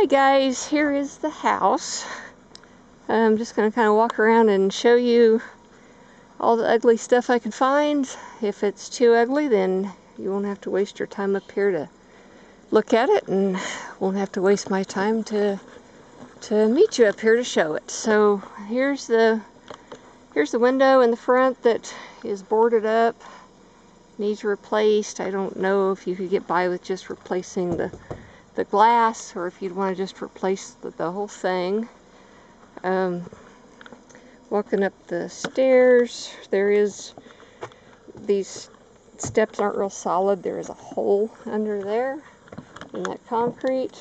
Guys, here is the house. I'm just going to kind of walk around and show you all the ugly stuff I can find. If it's too ugly, then you won't have to waste your time up here to look at it, and won't have to waste my time to meet you up here to show it. So here's the window in the front that is boarded up, needs replaced. I don't know if you could get by with just replacing the glass, or if you'd want to just replace the whole thing. Walking up the stairs, these steps aren't real solid. There is a hole under there in that concrete.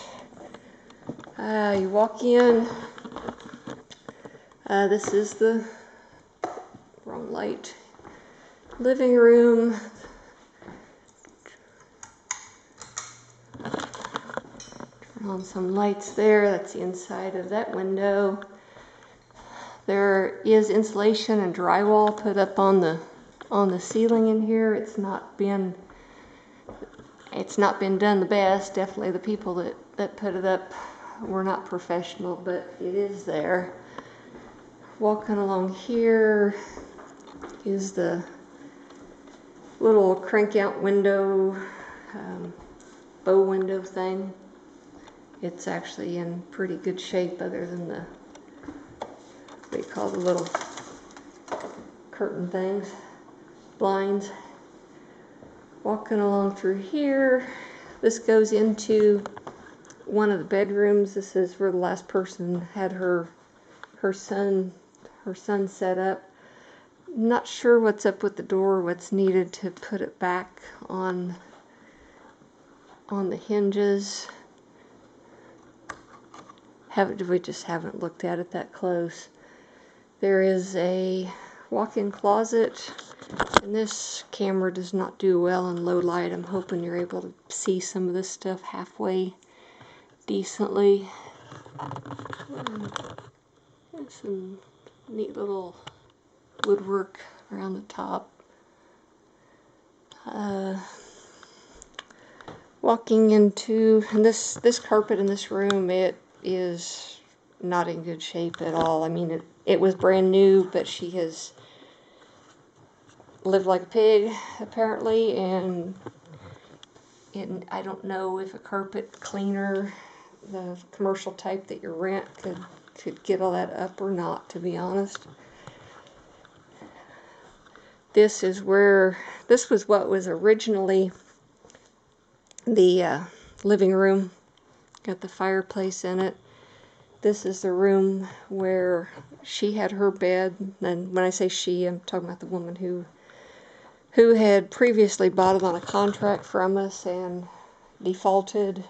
You walk in. This is the wrong light. Living room. Turn on some lights there. That's the inside of that window. There is insulation and drywall put up on the ceiling in here. It's not been done the best. Definitely the people that put it up were not professional, but it is there. Walking along here is the little crank out window, bow window thing. It's actually in pretty good shape, other than the, what they call the little curtain things, blinds. Walking along through here, this goes into one of the bedrooms. This is where the last person had her son set up. Not sure what's up with the door, what's needed to put it back on the hinges. We just haven't looked at it that close. There is a walk-in closet, and this camera does not do well in low light. I'm hoping you're able to see some of this stuff halfway decently. There's some neat little woodwork around the top. Walking into, and this carpet in this room, it is not in good shape at all. I mean, it was brand new, but she has lived like a pig, apparently, and I don't know if a carpet cleaner, the commercial type that you rent, could get all that up or not, to be honest. This was what was originally the living room. Got the fireplace in it. This is the room where she had her bed, and when I say she, I'm talking about the woman who had previously bought it on a contract from us and defaulted,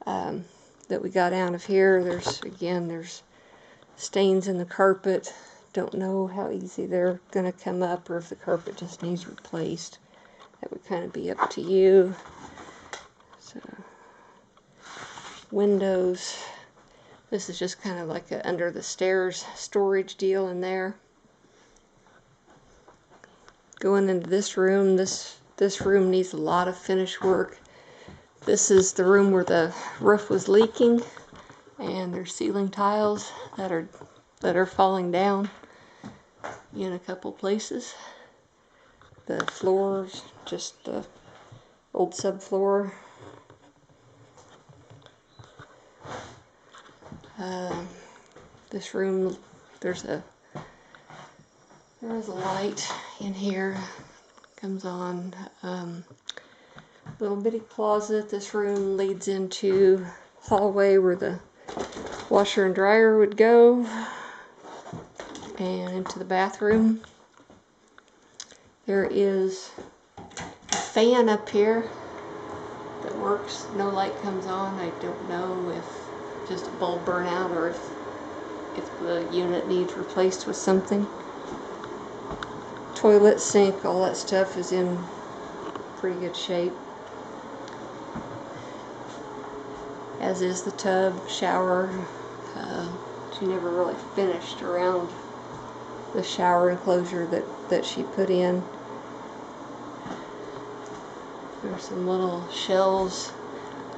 that we got out of here. There's stains in the carpet. Don't know how easy they're going to come up, or if the carpet just needs replaced. That would kind of be up to you. So, windows. This is just kind of like a under the stairs storage deal in there. Going into this room, this room needs a lot of finish work. This is the room where the roof was leaking, and there's ceiling tiles that are falling down in a couple places. The floors, just the old subfloor. This room, there's a light in here, comes on. Little bitty closet. This room leads into hallway where the washer and dryer would go, and into the bathroom. There is a fan up here that works. No light comes on. I don't know if just a bulb burnout, or if the unit needs replaced with something. Toilet, sink, all that stuff is in pretty good shape, as is the tub, shower. She never really finished around the shower enclosure that she put in. There's some little shelves.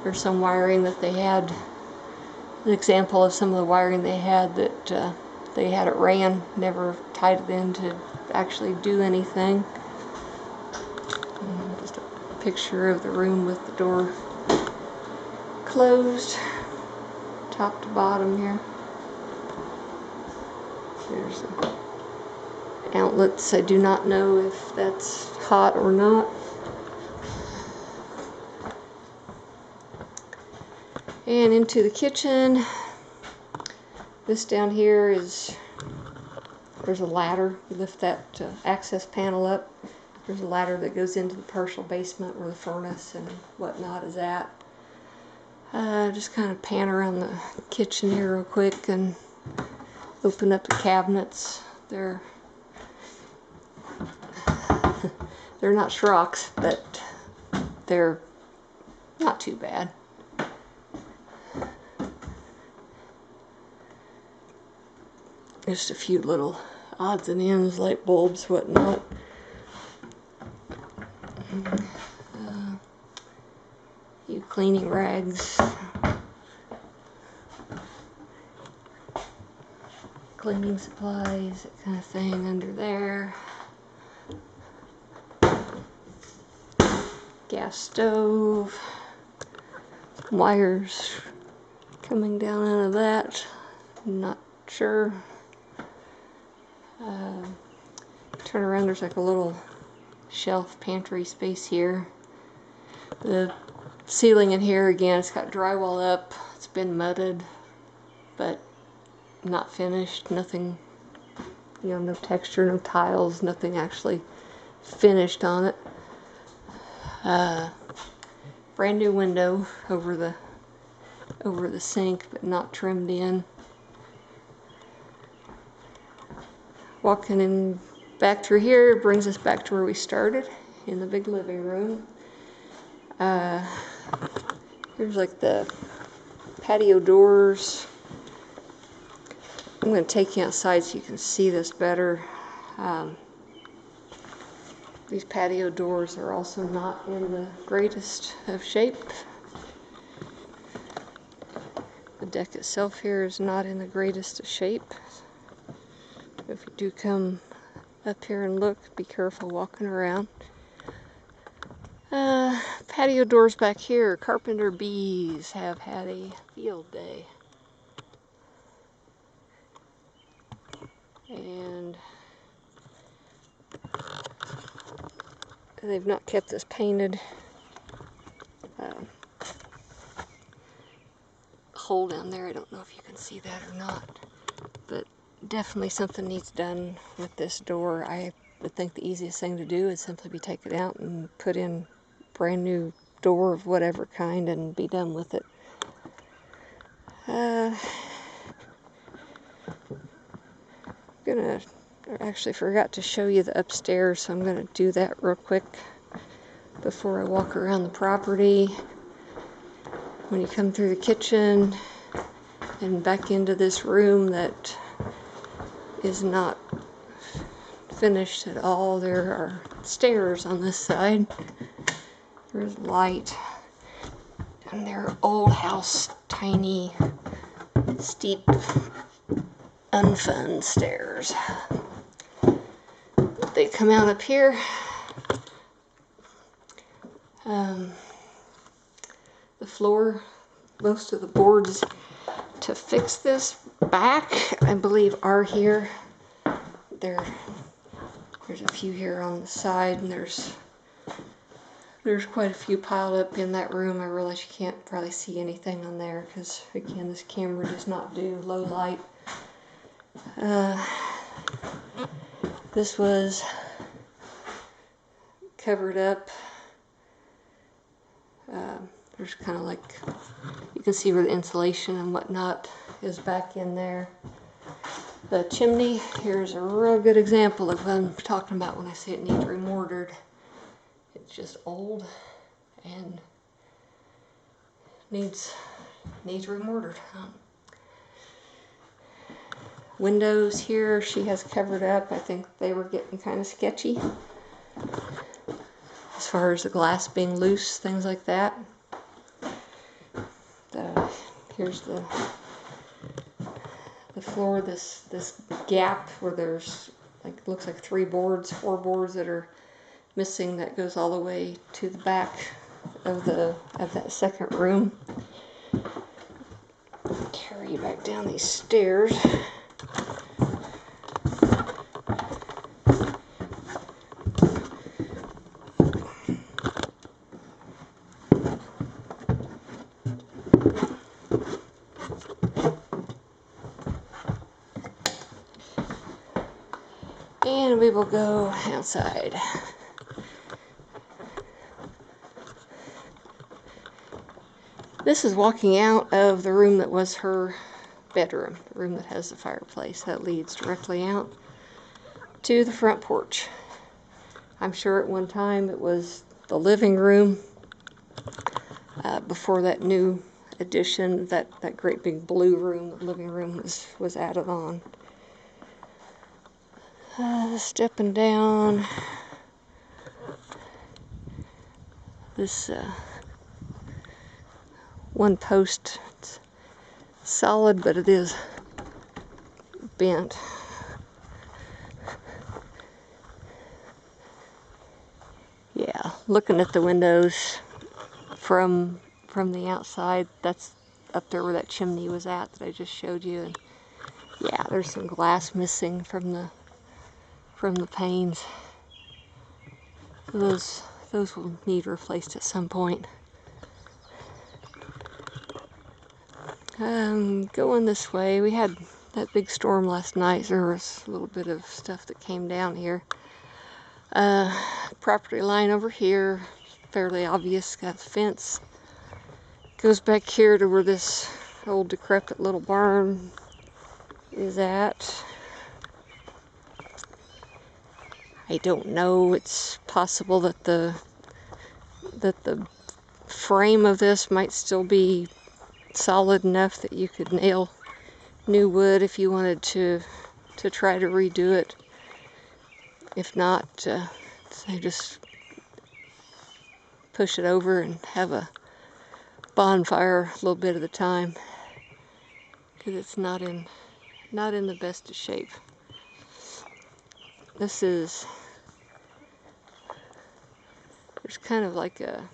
There's some wiring that they had an example of some of the wiring they had that they had it ran, never tied it in to actually do anything. And just a picture of the room with the door closed, top to bottom here. There's the outlets. I do not know if that's hot or not. And into the kitchen. This down here is, there's a ladder. You lift that access panel up. There's a ladder that goes into the partial basement where the furnace and whatnot is at. Just kind of pan around the kitchen here real quick and open up the cabinets. They're not Schrocks, but they're not too bad. Just a few little odds and ends, light bulbs, whatnot. Few cleaning rags, cleaning supplies, that kind of thing under there. Gas stove, wires coming down out of that, not sure. Turn around, there's like a little shelf pantry space here. The ceiling in here, again, it's got drywall up, it's been mudded, but not finished. Nothing, you know, no texture, no tiles, nothing actually finished on it. Brand new window over the sink, but not trimmed in. Walking in back through here brings us back to where we started, in the big living room. Here's like the patio doors. I'm going to take you outside so you can see this better. These patio doors are also not in the greatest of shape. The deck itself here is not in the greatest of shape. If you do come up here and look, be careful walking around. Patio doors back here. Carpenter bees have had a field day. And they've not kept this painted. Hole down there, I don't know if you can see that or not, but definitely something needs done with this door. I would think the easiest thing to do is simply be take it out and put in brand new door of whatever kind and be done with it. I actually forgot to show you the upstairs, so I'm gonna do that real quick before I walk around the property. When you come through the kitchen and back into this room that is not finished at all, there are stairs on this side. There's light, and they're old house, tiny, steep, unfun stairs. They come out up here. The floor, most of the boards to fix this back, I believe, are here. There's a few here on the side, and there's quite a few piled up in that room. I realize you can't probably see anything on there because, again, this camera does not do low light. This was covered up. There's kind of like, you can see where the insulation and whatnot is back in there. The chimney, here's a real good example of what I'm talking about when I say it needs remortared. It's just old and needs remortared. Windows here, she has covered up. I think they were getting kind of sketchy as far as the glass being loose, things like that. Here's the floor, this gap where there's like, looks like 4 boards that are missing, that goes all the way to the back of that second room. Carry you back down these stairs. And we will go outside. This is walking out of the room that was her bedroom, the room that has the fireplace that leads directly out to the front porch. I'm sure at one time it was the living room before that new addition, that great big blue room, the living room was added on. Stepping down this one post. It's solid, but it is bent. Yeah, looking at the windows from the outside, that's up there where that chimney was at that I just showed you, and yeah, there's some glass missing from the panes. Those will need replaced at some point. Going this way, we had that big storm last night. There was a little bit of stuff that came down here. Property line over here, fairly obvious, got a fence. Goes back here to where this old decrepit little barn is at. I don't know, it's possible that the frame of this might still be solid enough that you could nail new wood if you wanted to try to redo it. If not, say just push it over and have a bonfire a little bit of the time, because it's not in the best of shape. There's kind of like a,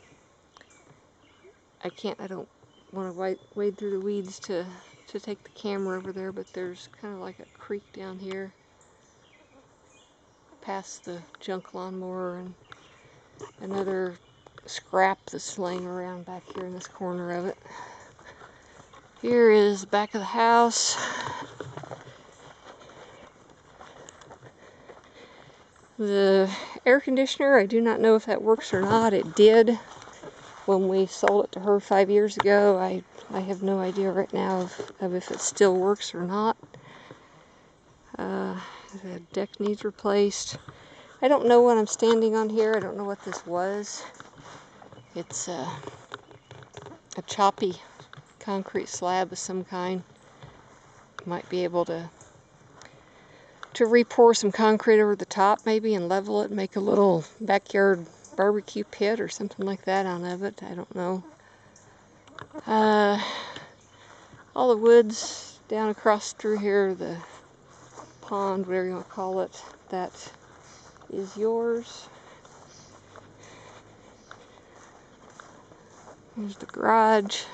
I don't want to wade through the weeds to take the camera over there, but there's kind of like a creek down here past the junk lawnmower, and another scrap that's laying around back here in this corner of it. Here is the back of the house. The air conditioner, I do not know if that works or not. It did when we sold it to her 5 years ago. I have no idea right now of if it still works or not. The deck needs replaced. I don't know what I'm standing on here. I don't know what this was. It's a choppy concrete slab of some kind. Might be able to re-pour some concrete over the top maybe and level it, make a little backyard barbecue pit or something like that out of it. I don't know. All the woods down across through here, the pond, whatever you want to call it, that is yours. There's the garage.